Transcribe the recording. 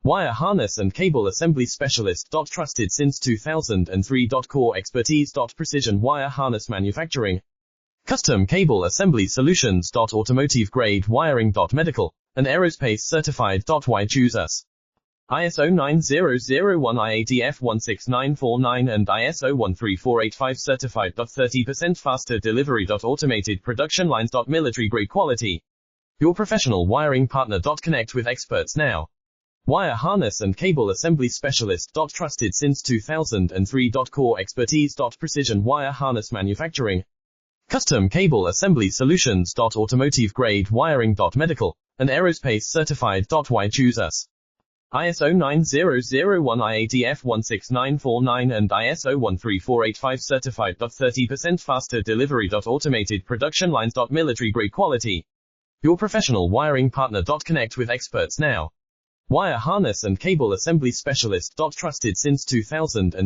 Wire harness and cable assembly specialist. Trusted since 2003. Core expertise. Precision wire harness manufacturing. Custom cable assembly solutions. Automotive grade wiring. Medical and aerospace certified. Why choose us? ISO 9001 IATF16949 and ISO 13485 certified. 30% faster delivery. Automated production lines. Military grade quality. Your professional wiring partner. Connect with experts now. Wire harness and cable assembly specialist. Trusted since 2003. Core expertise. Precision wire harness manufacturing. Custom cable assembly solutions. Automotive grade wiring. Medical and aerospace certified. Why choose us? ISO 9001 IATF16949 and ISO 13485 certified. 30% faster delivery. Automated production lines. Military grade quality. Your professional wiring partner. Connect with experts now. Wire harness and cable assembly specialist. Trusted since 2003.